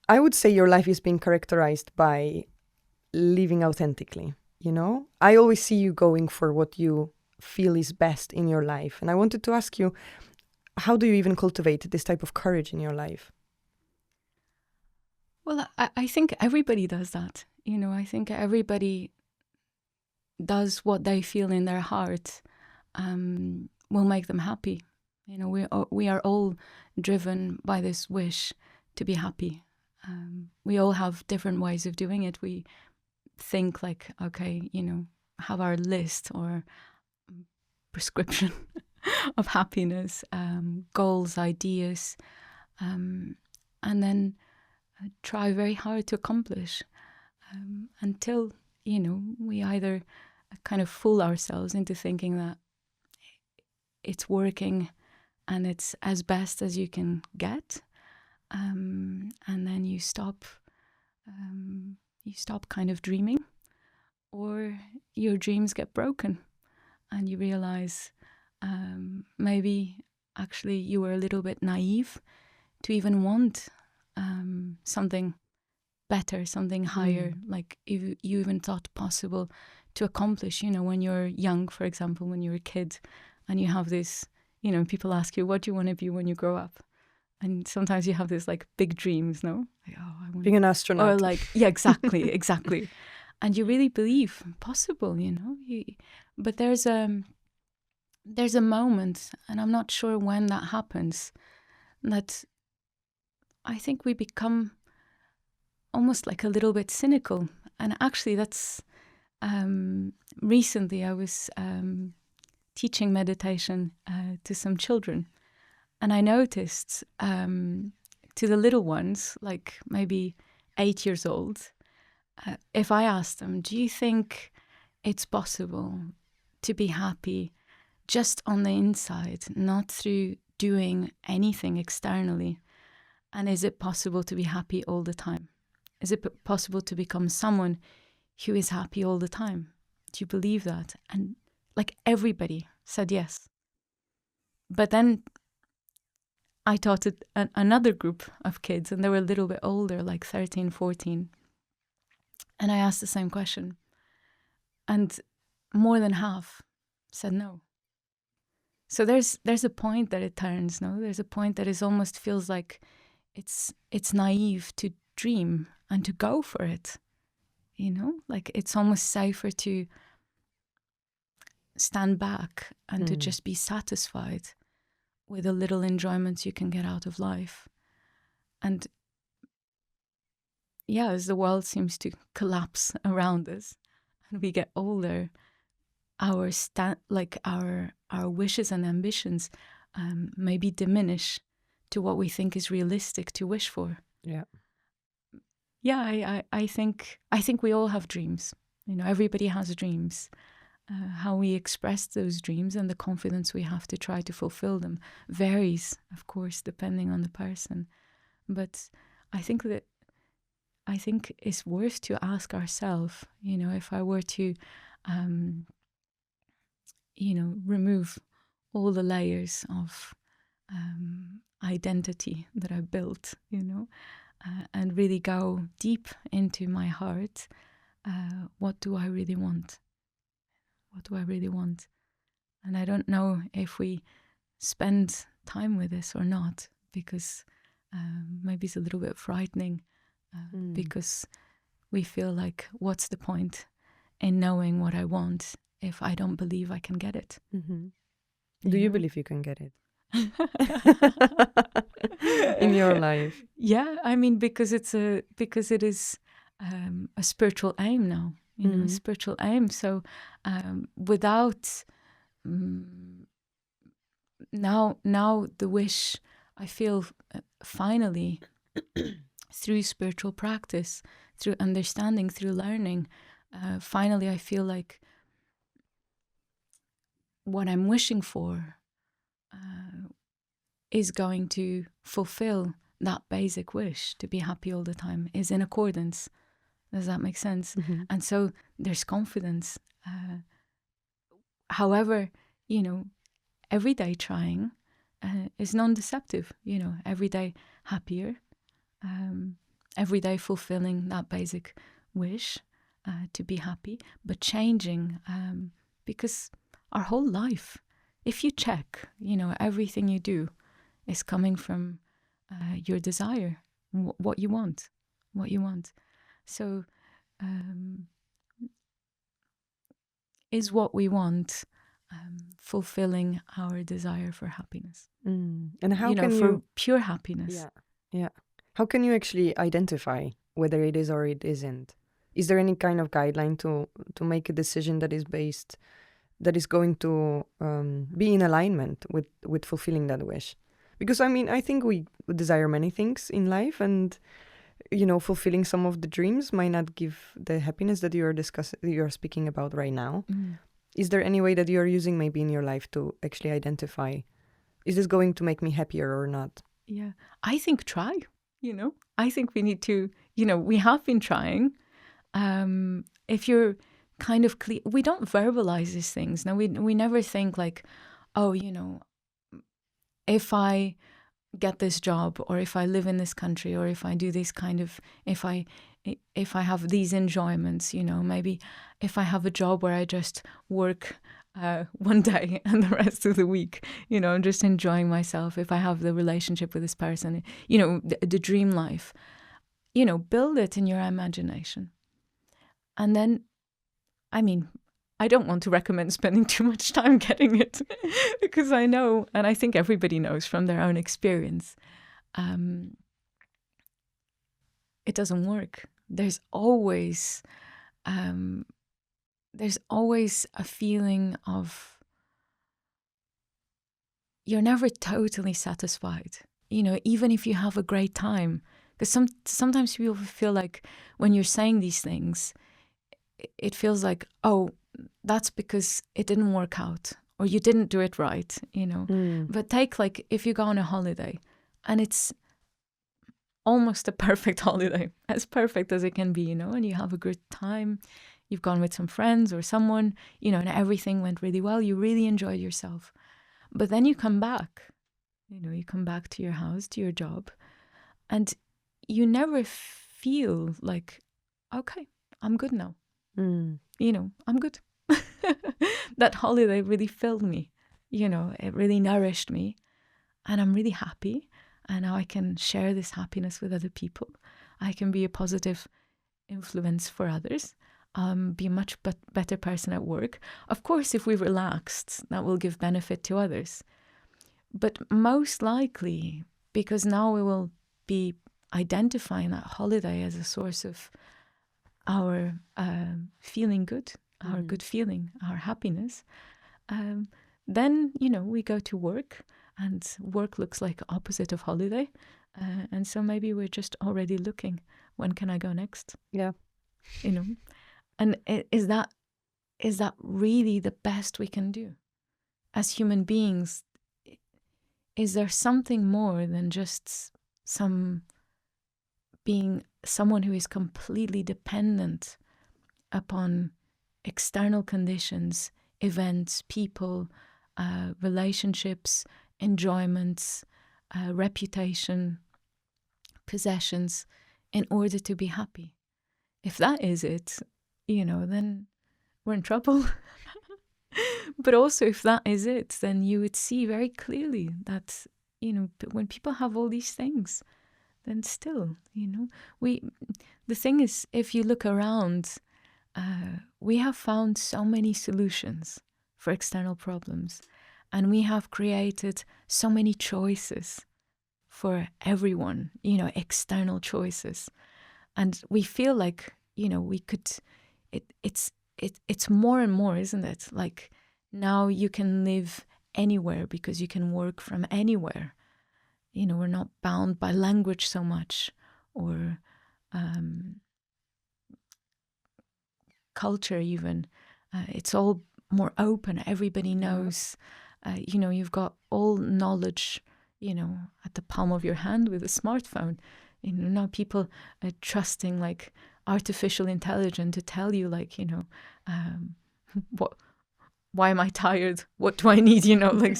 I would say your life is being characterized by living authentically, you know? I always see you going for what you feel is best in your life. And I wanted to ask you, how do you even cultivate this type of courage in your life? Well, I think everybody does that. You know, I think everybody does what they feel in their heart will make them happy. You know, we are all driven by this wish to be happy. We all have different ways of doing it. We think like, okay, you know, have our list or prescription of happiness, goals, ideas, and then try very hard to accomplish until, you know, we either kind of fool ourselves into thinking that it's working and it's as best as you can get, and then you stop kind of dreaming, or your dreams get broken and you realize maybe actually you were a little bit naive to even want something better, something higher, like you even thought possible to accomplish. You know, when you're young, for example, when you're a kid and you have this, you know, people ask you, what do you want to be when you grow up? And sometimes you have this like big dreams, no? Like, oh, I want Being an astronaut. Or like, yeah, exactly, exactly. And you really believe possible, you know? But there's a moment, and I'm not sure when that happens, that I think we become almost like a little bit cynical. And actually that's, recently I was teaching meditation to some children. And I noticed to the little ones, like maybe 8 years old, if I asked them, do you think it's possible to be happy just on the inside, not through doing anything externally? And is it possible to be happy all the time? Is it possible to become someone who is happy all the time? Do you believe that? And like everybody said yes. But then I taught another group of kids, and they were a little bit older, like 13, 14. And I asked the same question. And more than half said no. So there's a point that it turns, no? There's a point that it almost feels like it's naive to dream and to go for it. You know, like it's almost safer to stand back and to just be satisfied with the little enjoyments you can get out of life. And yeah, as the world seems to collapse around us and we get older, our wishes and ambitions maybe diminish to what we think is realistic to wish for. Yeah. Yeah, I think we all have dreams. You know, everybody has dreams. How we express those dreams and the confidence we have to try to fulfill them varies, of course, depending on the person. But I think it's worth to ask ourselves, you know, if I were to, you know, remove all the layers of identity that I built, you know, and really go deep into my heart, what do I really want? What do I really want? And I don't know if we spend time with this or not, because maybe it's a little bit frightening, because we feel like, what's the point in knowing what I want if I don't believe I can get it? Mm-hmm. Do you believe you can get it? In your life? Yeah, I mean, because it is a spiritual aim now, you know, a spiritual aim. So without now the wish, I feel finally through spiritual practice, through understanding, through learning, finally I feel like what I'm wishing for is going to fulfill that basic wish to be happy all the time, is in accordance. Does that make sense? Mm-hmm. And so there's confidence. However, you know, everyday trying is non-deceptive, you know, everyday happier. every day fulfilling that basic wish to be happy, but changing because our whole life, if you check, everything you do is coming from your desire, what you want. So is what we want fulfilling our desire for happiness? And how can for you pure happiness? Yeah. How can you actually identify whether it is or it isn't? Is there any kind of guideline to make a decision that is going to be in alignment with fulfilling that wish? Because I think we desire many things in life, and fulfilling some of the dreams might not give the happiness that you're speaking about right now. Is there any way that you're using maybe in your life to actually identify, is this going to make me happier or not? Yeah, I think try. I think we need to. We have been trying. If you're kind of clear, we don't verbalize these things. Now we never think like, oh, if I get this job, or if I live in this country, or if I do this kind of, if I have these enjoyments, maybe if I have a job where I just work one day and the rest of the week, I'm just enjoying myself. If I have the relationship with this person, the dream life, build it in your imagination. And then, I don't want to recommend spending too much time getting it because I know, and I think everybody knows from their own experience, it doesn't work. There's always a feeling of you're never totally satisfied, even if you have a great time. Because sometimes people feel like when you're saying these things, it feels like, oh, that's because it didn't work out, or you didn't do it right, But take, like, if you go on a holiday and it's almost a perfect holiday, as perfect as it can be, and you have a good time, you've gone with some friends or someone, and everything went really well, you really enjoyed yourself. But then you come back, you come back to your house, to your job, and you never feel like, okay, I'm good now. I'm good. That holiday really filled me, it really nourished me, and I'm really happy. And now I can share this happiness with other people. I can be a positive influence for others, be a much better person at work. Of course, if we relaxed, that will give benefit to others. But most likely, because now we will be identifying that holiday as a source of our feeling good, our good feeling, our happiness, then, we go to work, and work looks like opposite of holiday. And so maybe we're just already looking, when can I go next? Yeah. And is that really the best we can do? As human beings, is there something more than just being someone who is completely dependent upon external conditions, events, people, relationships, enjoyments, reputation, possessions, in order to be happy? If that is it, then we're in trouble. But also, if that is it, then you would see very clearly that, when people have all these things, then still, the thing is, if you look around, we have found so many solutions for external problems, and we have created so many choices for everyone, external choices. And we feel like, we could, it's more and more, isn't it? Like, now you can live anywhere because you can work from anywhere. We're not bound by language so much, or culture even. It's all more open. Everybody knows. You've got all knowledge, at the palm of your hand with a smartphone. Now people are trusting, like, artificial intelligence to tell you, like, why am I tired? What do I need? Like,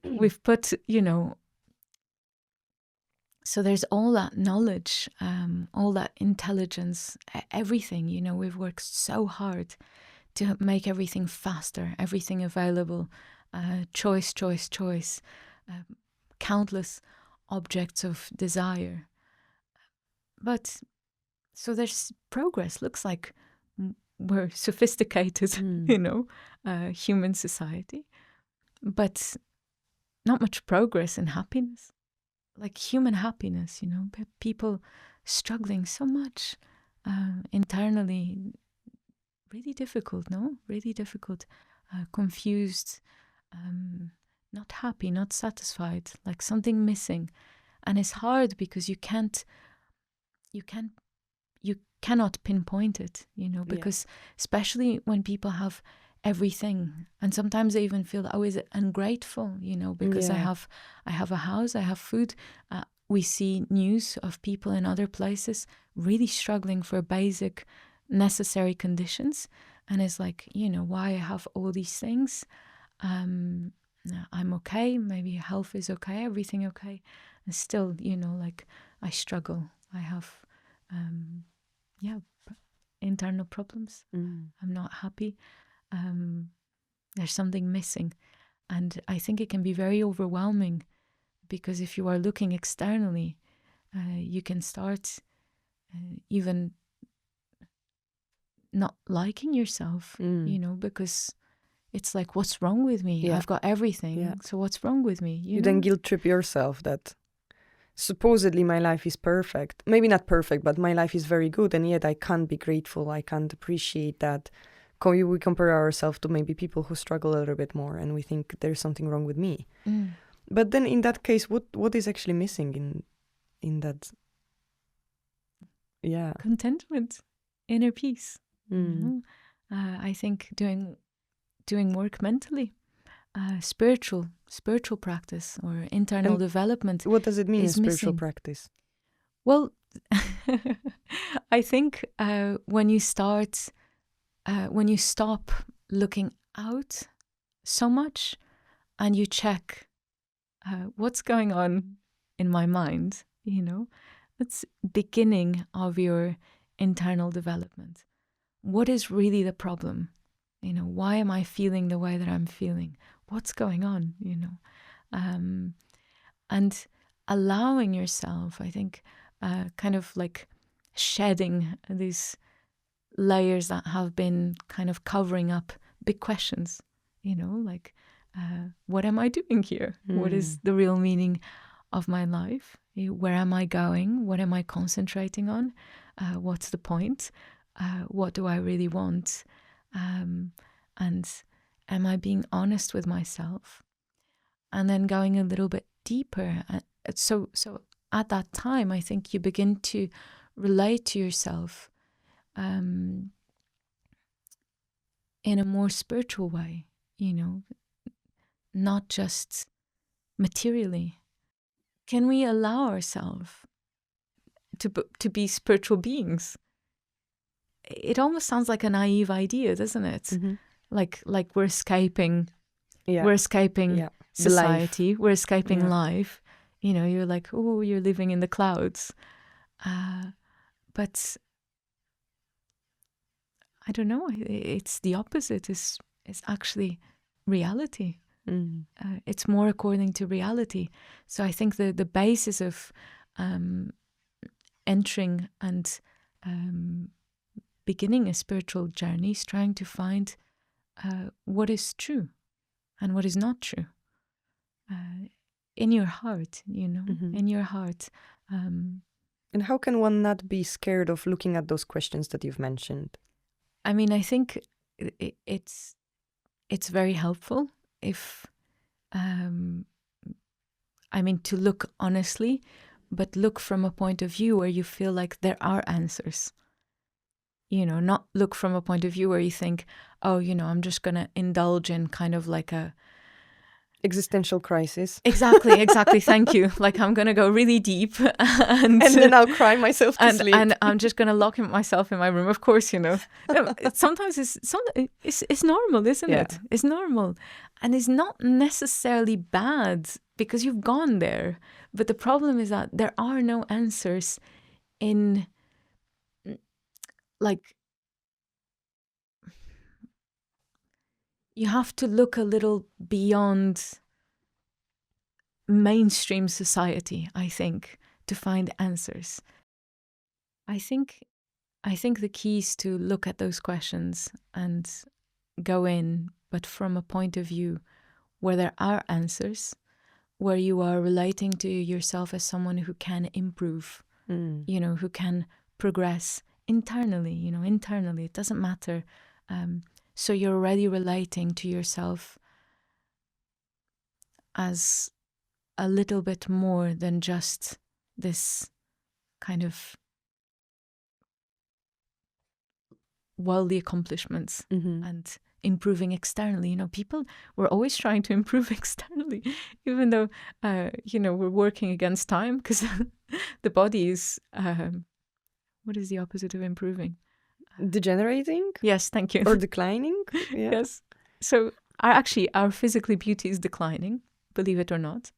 we've put, So there's all that knowledge, all that intelligence, everything, we've worked so hard to make everything faster, everything available, choice, countless objects of desire. But so there's progress. Looks like we're sophisticated, human society, but not much progress in happiness. Like human happiness, people struggling so much internally. Really difficult, no? Really difficult, confused, not happy, not satisfied, like something missing. And it's hard because you cannot pinpoint it, because especially when people have everything, and sometimes they even feel, is it ungrateful, because I have a house, I have food. We see news of people in other places really struggling for basic necessary conditions, and it's like, why I have all these things. I'm okay, maybe health is okay, everything okay, and still, like I struggle. I have internal problems. I'm not happy. There's something missing, and I think it can be very overwhelming, because if you are looking externally, you can start even not liking yourself, because it's like, what's wrong with me? Yeah. I've got everything, so what's wrong with me? You then guilt trip yourself that supposedly my life is perfect. Maybe not perfect, but my life is very good, and yet I can't be grateful. I can't appreciate that. We compare ourselves to maybe people who struggle a little bit more, and we think there's something wrong with me. But then in that case, what is actually missing in that? Yeah. Contentment, inner peace. I think doing work mentally, spiritual practice or internal development. What does it mean, is spiritual missing. Practice? Well, I think when you stop looking out so much and you check what's going on in my mind, it's beginning of your internal development. What is really the problem? Why am I feeling the way that I'm feeling? What's going on? And allowing yourself, I think, kind of like shedding these layers that have been kind of covering up big questions, like, what am I doing here? What is the real meaning of my life? Where am I going? What am I concentrating on? What's the point? What do I really want? And am I being honest with myself? And then going a little bit deeper. So at that time, I think you begin to relate to yourself in a more spiritual way, not just materially. Can we allow ourselves to be spiritual beings? It almost sounds like a naive idea, doesn't it? Like we're escaping, society, we're escaping life. You're like, oh, you're living in the clouds. But I don't know. It's the opposite. It's actually reality. It's more according to reality. So I think the basis of entering and beginning a spiritual journey is trying to find what is true and what is not true in your heart, in your heart. And how can one not be scared of looking at those questions that you've mentioned? I mean, I think it's very helpful if, to look honestly, but look from a point of view where you feel like there are answers. Not look from a point of view where you think, oh, I'm just going to indulge in kind of like a existential crisis. Exactly. Thank you. Like I'm going to go really deep and then I'll cry myself to sleep. And I'm just going to lock myself in my room. Of course, sometimes it's normal, isn't it? It's normal. And it's not necessarily bad because you've gone there. But the problem is that there are no answers in, like, you have to look a little beyond mainstream society, I think, to find answers. I think the key is to look at those questions and go in, but from a point of view where there are answers, where you are relating to yourself as someone who can improve, who can progress internally, internally. It doesn't matter. So you're already relating to yourself as a little bit more than just this kind of worldly accomplishments and improving externally. People were always trying to improve externally, even though, we're working against time, because the body is, what is the opposite of improving? Degenerating? Yes, thank you. Or declining? Yeah. Yes. So our physical beauty is declining, believe it or not.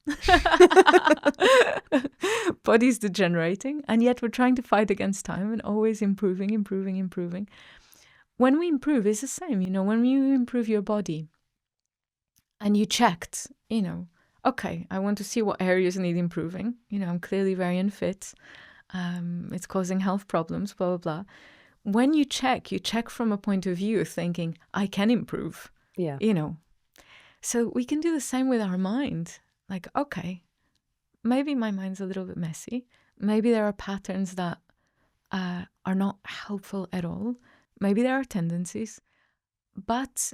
Body's degenerating, and yet we're trying to fight against time and always improving. When we improve, it's the same, when you improve your body and you checked, okay, I want to see what areas need improving. I'm clearly very unfit. It's causing health problems, blah, blah, blah. When you check from a point of view thinking, I can improve. Yeah. So we can do the same with our mind. Like, okay, maybe my mind's a little bit messy. Maybe there are patterns that are not helpful at all. Maybe there are tendencies, but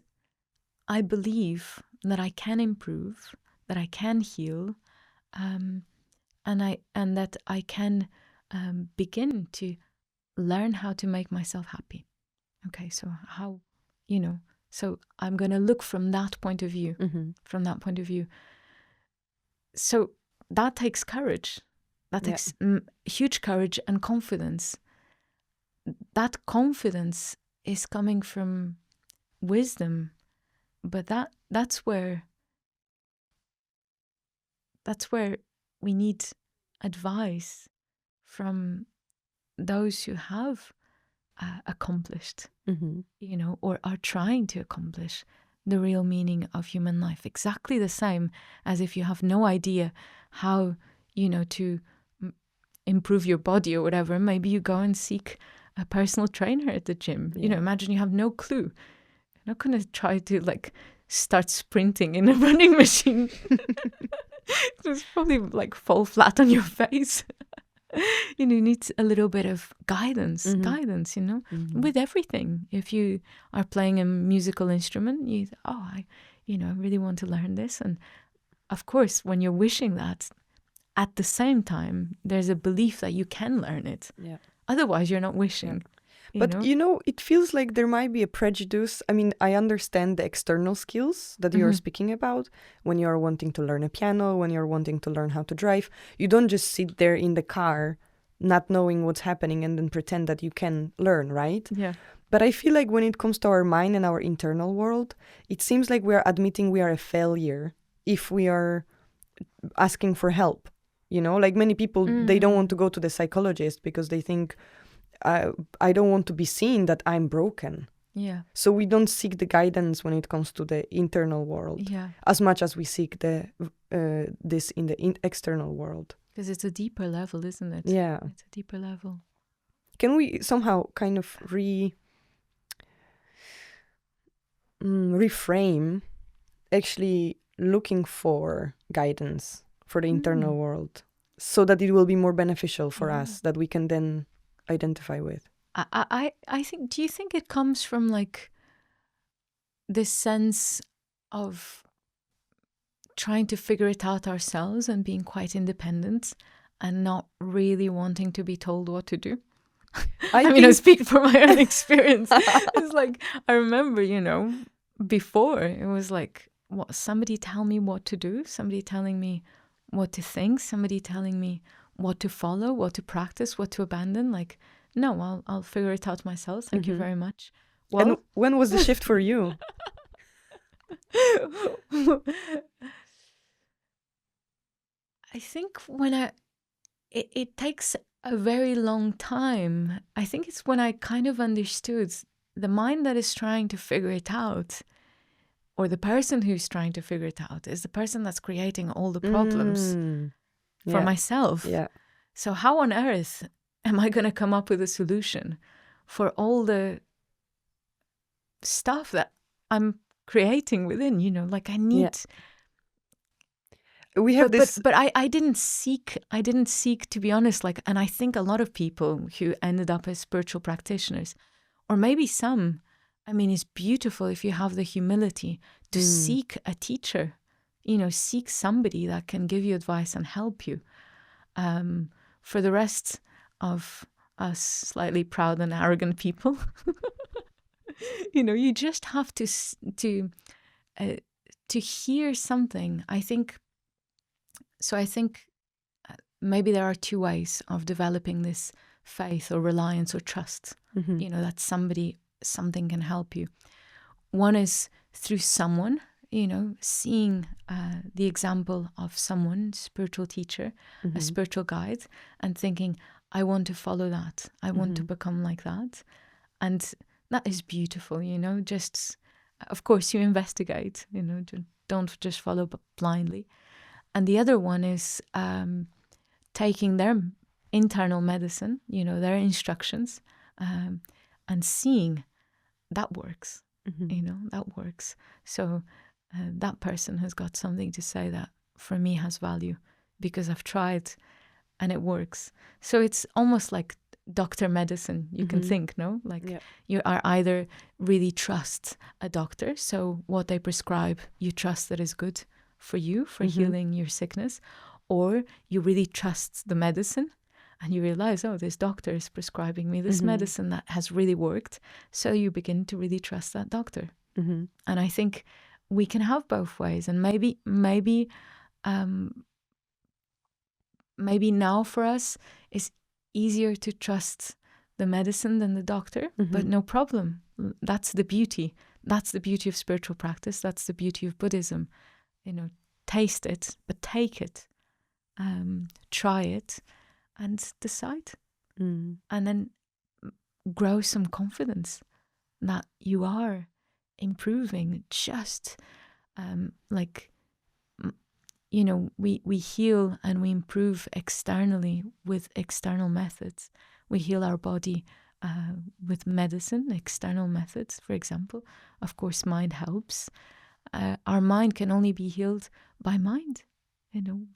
I believe that I can improve, that I can heal, and that I can begin to learn how to make myself happy. Okay, so how, so I'm going to look from that point of view, So that takes courage. That takes huge courage and confidence. That confidence is coming from wisdom, but that's where we need advice from those who have accomplished, or are trying to accomplish the real meaning of human life. Exactly the same as if you have no idea how, to improve your body or whatever, maybe you go and seek a personal trainer at the gym. Imagine you have no clue. You're not going to try to start sprinting in a running machine. Just probably fall flat on your face. You need a little bit of guidance, with everything. If you are playing a musical instrument, I really want to learn this. And of course, when you're wishing that, at the same time, there's a belief that you can learn it. Yeah. Otherwise, you're not wishing. But, it feels like there might be a prejudice. I mean, I understand the external skills that you're speaking about. When you're wanting to learn a piano, when you're wanting to learn how to drive, you don't just sit there in the car not knowing what's happening and then pretend that you can learn, right? Yeah. But I feel like when it comes to our mind and our internal world, it seems like we are admitting we are a failure if we are asking for help. Like many people, they don't want to go to the psychologist because they think, I don't want to be seen that I'm broken. Yeah. So we don't seek the guidance when it comes to the internal world as much as we seek this in the external world. Because it's a deeper level, isn't it? Yeah. It's a deeper level. Can we somehow kind of reframe actually looking for guidance for the internal world so that it will be more beneficial for us, that we can then identify with? I think, do you think it comes from this sense of trying to figure it out ourselves and being quite independent and not really wanting to be told what to do? I speak from my own experience. It's I remember, before it was somebody tell me what to do, somebody telling me what to think, somebody telling me what to follow, what to practice, what to abandon. No, I'll figure it out myself. Thank you very much. Well, and when was the shift for you? I think it takes a very long time. I think it's when I kind of understood the mind that is trying to figure it out, or the person who's trying to figure it out, is the person that's creating all the problems for myself. Yeah. So how on earth am I going to come up with a solution for all the stuff that I'm creating within? Like I need... We have this... But I didn't seek, to be honest, like, and I think a lot of people who ended up as spiritual practitioners, or maybe some, I mean, it's beautiful if you have the humility to seek a teacher, seek somebody that can give you advice and help you. For the rest of us slightly proud and arrogant people, you just have to hear something. I think maybe there are two ways of developing this faith or reliance or trust, that something can help you. One is through someone, seeing the example of someone, spiritual teacher, a spiritual guide, and thinking, I want to follow that. I want to become like that. And that is beautiful, just, of course, you investigate, don't just follow blindly. And the other one is taking their internal medicine, their instructions, and seeing that works, that works. So that person has got something to say that for me has value because I've tried and it works. So it's almost like doctor medicine, you can think, no? Like you are either really trust a doctor, so what they prescribe, you trust that is good for you, for healing your sickness, or you really trust the medicine and you realize, oh, this doctor is prescribing me this medicine that has really worked. So you begin to really trust that doctor. And I think we can have both ways. And maybe now for us it's easier to trust the medicine than the doctor, but no problem. That's the beauty. That's the beauty of spiritual practice. That's the beauty of Buddhism. Taste it, but take it, try it, and decide. And then grow some confidence that you are improving. Just we heal and we improve externally with external methods. We heal our body with medicine, external methods, for example. Of course, mind helps. Our mind can only be healed by mind,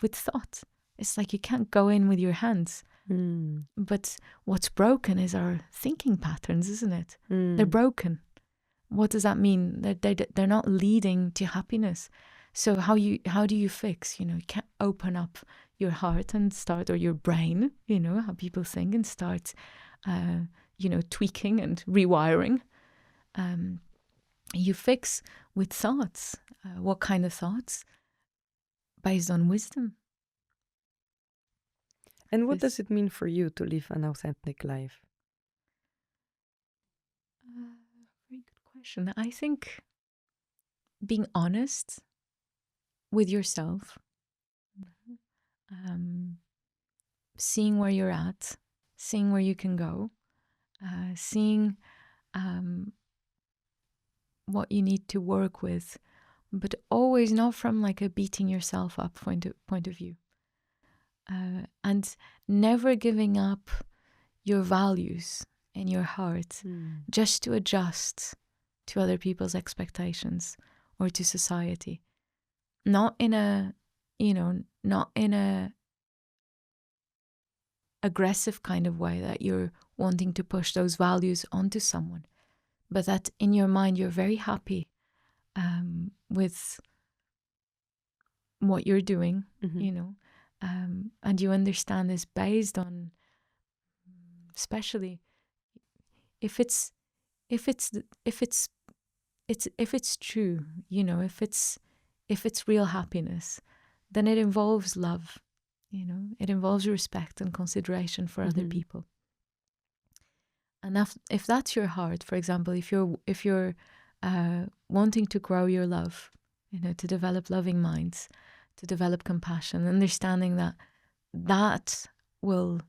with thought. It's like you can't go in with your hands. But what's broken is our thinking patterns, isn't it? They're broken. What does that mean? They're not leading to happiness. So how do you fix? You can't open up your heart and start, or your brain, how people think, and start, tweaking and rewiring. You fix with thoughts. What kind of thoughts? Based on wisdom. And what does it mean for you to live an authentic life? Very good question. I think being honest with yourself, seeing where you're at, seeing where you can go, seeing what you need to work with, but always not from like a beating yourself up point of view. And never giving up your values in your heart just to adjust to other people's expectations or to society. Not in a aggressive kind of way that you're wanting to push those values onto someone, but that in your mind you're very happy with what you're doing, and you understand this based on, especially if it's true, if it's real happiness, then it involves love, it involves respect and consideration for other people. And if that's your heart, for example, if you're wanting to grow your love, to develop loving minds, to develop compassion, understanding that that will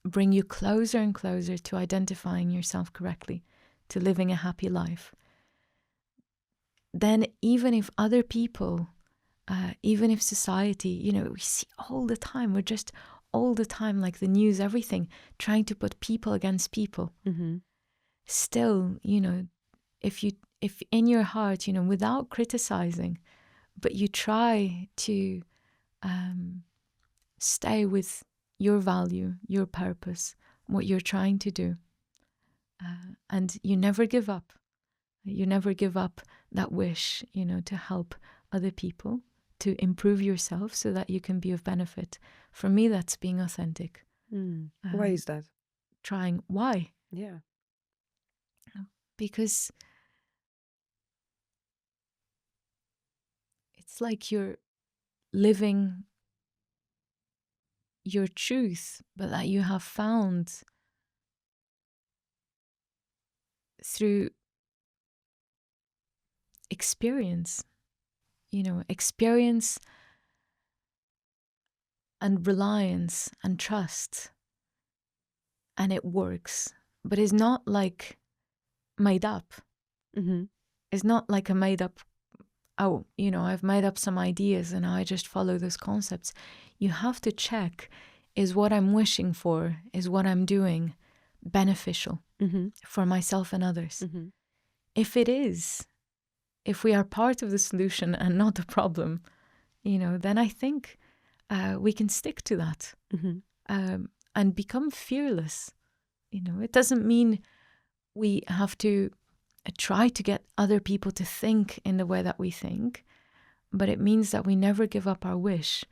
bring you closer and closer to identifying yourself correctly, to living a happy life. Then even if other people, even if society, we see all the time, we're just all the time, like the news, everything, trying to put people against people. Mm-hmm. Still, if in your heart, without criticizing, but you try to stay with your value, your purpose, what you're trying to do, and you never give up. You never give up that wish, to help other people, to improve yourself so that you can be of benefit. For me, that's being authentic. Why is that? Trying. Why? Yeah. Because it's like you're living your truth, but that you have found through experience, experience and reliance and trust. And it works, but it's not like made up. Mm-hmm. It's not like a made up, I've made up some ideas and I just follow those concepts. You have to check, is what I'm wishing for, is what I'm doing beneficial for myself and others? Mm-hmm. If it is, if we are part of the solution and not the problem, then I think we can stick to that and become fearless. It doesn't mean we have to try to get other people to think in the way that we think, but it means that we never give up our wish,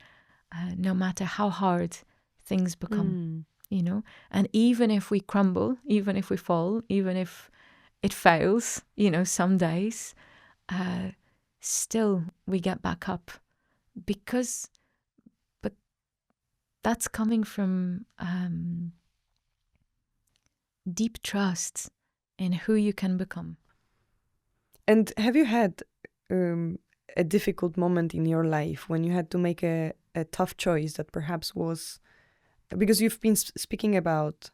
no matter how hard things become, and even if we crumble, even if we fall, even if it fails, some days, still we get back up but that's coming from deep trust in who you can become. And have you had a difficult moment in your life when you had to make a tough choice that perhaps was, because you've been speaking about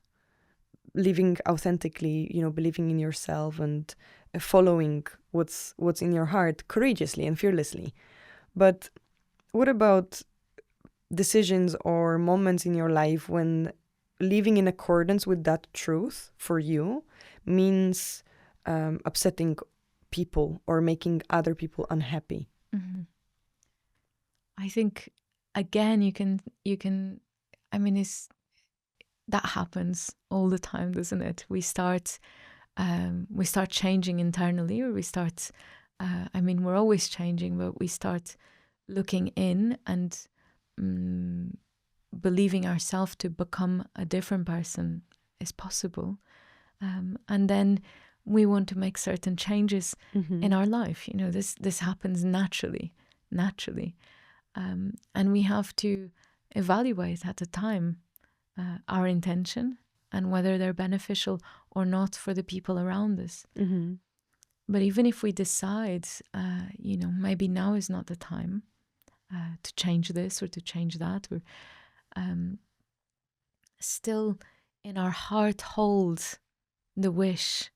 living authentically, believing in yourself and following what's in your heart courageously and fearlessly. But what about decisions or moments in your life when living in accordance with that truth for you means upsetting people or making other people unhappy? Mm-hmm. I think again you can that happens all the time, doesn't it? We start changing internally, or we start we're always changing, but we start looking in and believing ourselves to become a different person is possible, and then we want to make certain changes in our life. This happens naturally, and we have to evaluate at the time our intention and whether they're beneficial or not for the people around us. But even if we decide, maybe now is not the time to change this or to change that, or still in our heart holds the wish,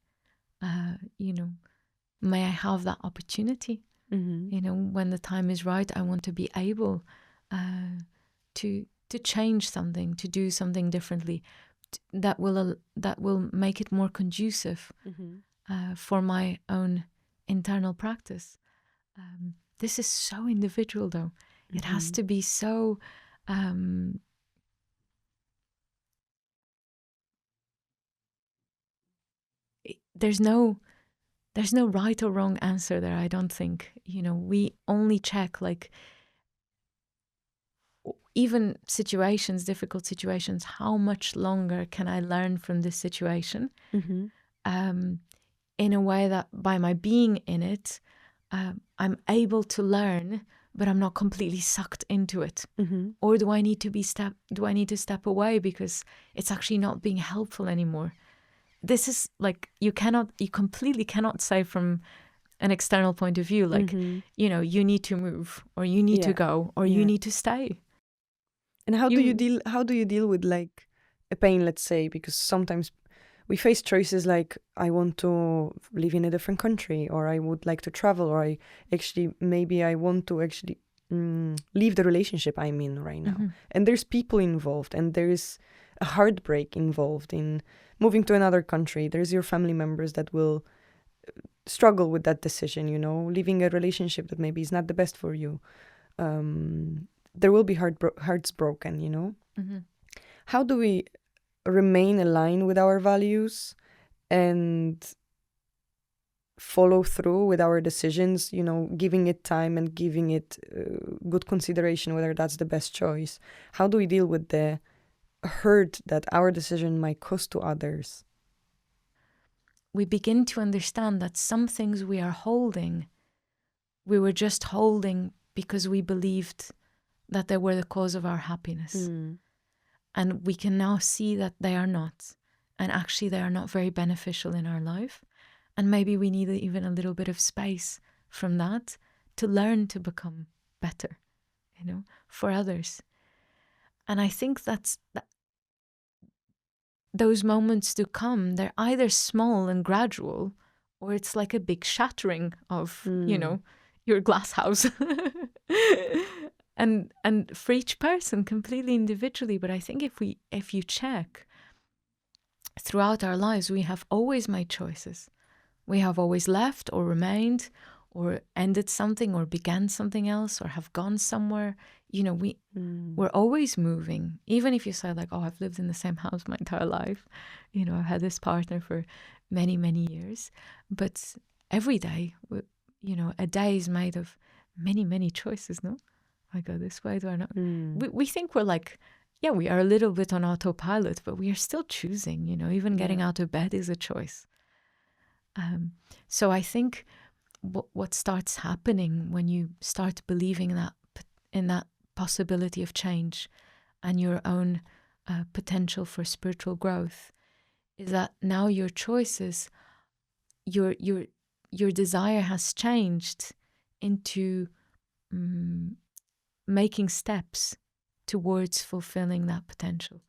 may I have that opportunity? When the time is right, I want to be able to change something, to do something differently, that will make it more conducive for my own internal practice. This is so individual, though. It has to be so. There's no right or wrong answer there, I don't think. We only check, like, even situations, difficult situations, how much longer can I learn from this situation? In a way that by my being in it, I'm able to learn, but I'm not completely sucked into it. Or do I need to step away because it's actually not being helpful anymore? This is like, you completely cannot say from an external point of view, like, you know, you need to move, or you need to go, or you need to stay. And how do you deal with like a pain, let's say, because sometimes we face choices like, I want to live in a different country, or I would like to travel, or maybe I want to actually leave the relationship I'm in right now. And there's people involved, and there's a heartbreak involved in moving to another country. There's your family members that will struggle with that decision, you know, leaving a relationship that maybe is not the best for you. There will be hearts broken, you know. How do we remain aligned with our values and follow through with our decisions, you know, giving it time and giving it good consideration whether that's the best choice? How do we deal with the hurt that our decision might cause to others? We begin to understand that some things we are holding, we were just holding because we believed that they were the cause of our happiness. And we can now see that they are not. And actually they are not very beneficial in our life. And maybe we need even a little bit of space from that to learn to become better, you know, for others. And I think that those moments to come, they're either small and gradual, or it's like a big shattering of, you know, your glass house. and for each person completely individually. But I think if you check throughout our lives, we have always made choices. We have always left or remained or ended something or began something else or have gone somewhere. You know, we're always moving. Even if you say like, oh, I've lived in the same house my entire life. You know, I've had this partner for many, many years. But every day, you know, a day is made of many, many choices, no? I go this way, do I not? We think we're like, yeah, we are a little bit on autopilot, but we are still choosing, you know, even getting out of bed is a choice. So I think what starts happening when you start believing that in that possibility of change and your own potential for spiritual growth is that now your choices, your desire has changed into making steps towards fulfilling that potential,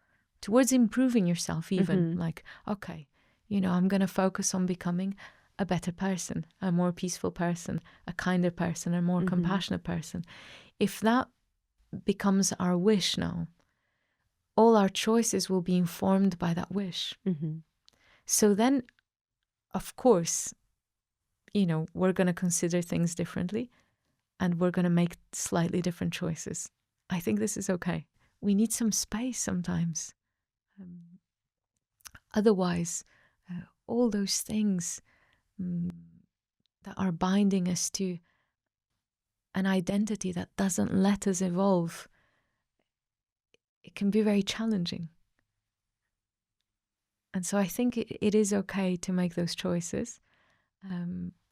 towards improving yourself even. Like, okay, you know, I'm going to focus on becoming a better person, a more peaceful person, a kinder person, a more compassionate person. If that becomes our wish now, all our choices will be informed by that wish. So then, of course, you know, we're going to consider things differently and we're going to make slightly different choices. I think this is okay. We need some space sometimes. Otherwise, all those things that are binding us to an identity that doesn't let us evolve, it can be very challenging. And so I think it is okay to make those choices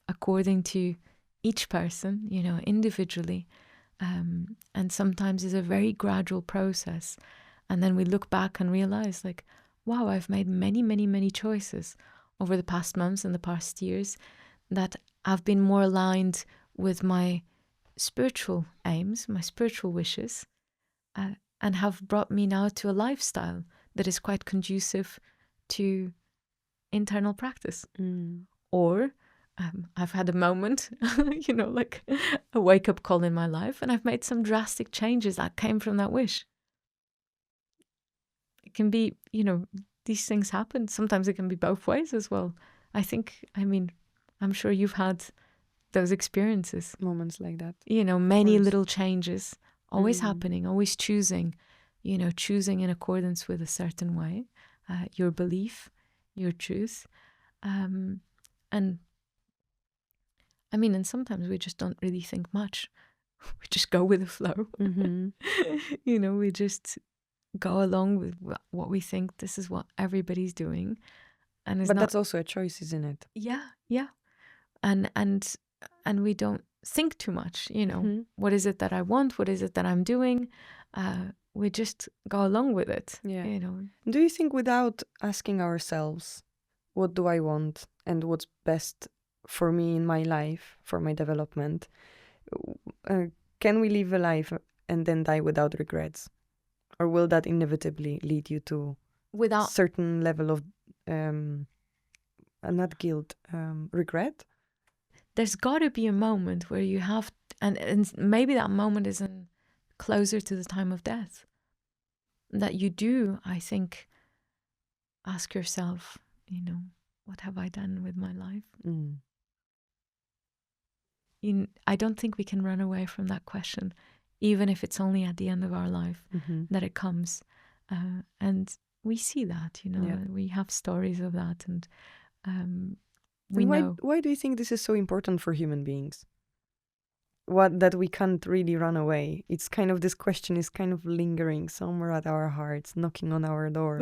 according to each person, you know, individually. And sometimes it's a very gradual process. And then we look back and realize like, wow, I've made many, many, many choices over the past months and the past years that have been more aligned with my spiritual aims, my spiritual wishes, and have brought me now to a lifestyle that is quite conducive to internal practice. Or I've had a moment, you know, like a wake-up call in my life, and I've made some drastic changes that came from that wish. It can be, you know, these things happen. Sometimes it can be both ways as well. I mean, I'm sure you've had those experiences. Moments like that. You know, many little changes, always happening, always choosing, you know, choosing in accordance with a certain way, your belief, your truth. And I mean, and sometimes we just don't really think much. We just go with the flow. You know, we just go along with what we think this is what everybody's doing. But that's also a choice, isn't it? Yeah. And we don't think too much, you know. What is it that I want? What is it that I'm doing? We just go along with it, you know. Do you think without asking ourselves, what do I want and what's best for me in my life, for my development. Can we live a life and then die without regrets? Or will that inevitably lead you to Without certain level of not guilt, regret? There's got to be a moment where you have, and maybe that moment is closer to the time of death, that you do, I think, ask yourself, what have I done with my life? I don't think we can run away from that question, even if it's only at the end of our life that it comes. And we see that, we have stories of that, and we know. Why do you think this is so important for human beings? That we can't really run away. It's kind of, this question is kind of lingering somewhere at our hearts, knocking on our door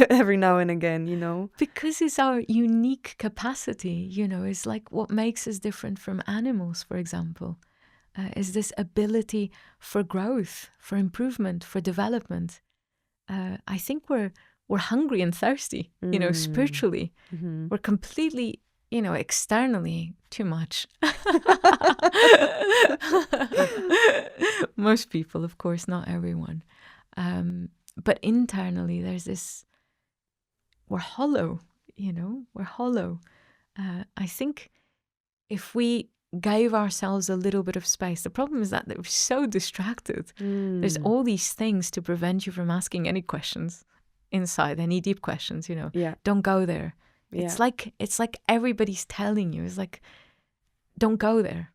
every now and again, Because it's our unique capacity, it's like what makes us different from animals, for example, is this ability for growth, for improvement, for development. I think we're hungry and thirsty, spiritually. We're completely, externally too much. Most people, of course, not everyone. But internally, there's this, we're hollow, we're hollow. I think if we gave ourselves a little bit of space, the problem is that we're so distracted. There's all these things to prevent you from asking any questions inside, any deep questions, Don't go there. Yeah. It's like everybody's telling you, it's like, don't go there,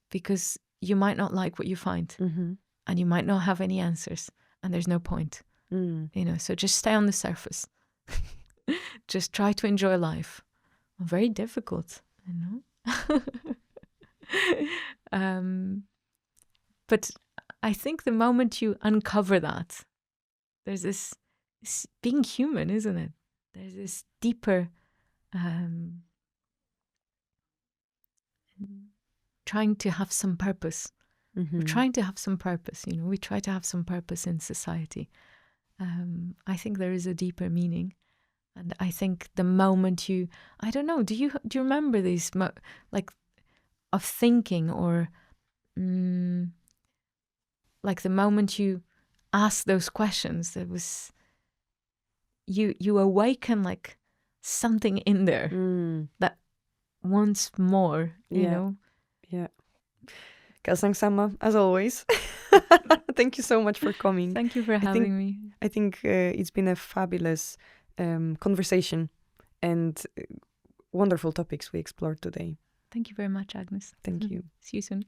because you might not like what you find, and you might not have any answers, and there's no point, so just stay on the surface. Just try to enjoy life. Very difficult, but I think the moment you uncover that, there's this being human, isn't it? There's this deeper trying to have some purpose. We're trying to have some purpose, we try to have some purpose in society. I think there is a deeper meaning. And I think the moment I don't know, do you remember these of thinking, or like the moment you ask those questions, there was, you awaken like something in there that wants more, you know? Yeah. Kelsang Sama, as always. Thank you so much for coming. Thank you for having me. I think it's been a fabulous conversation and wonderful topics we explored today. Thank you very much, Agnes. Thank you. See you soon.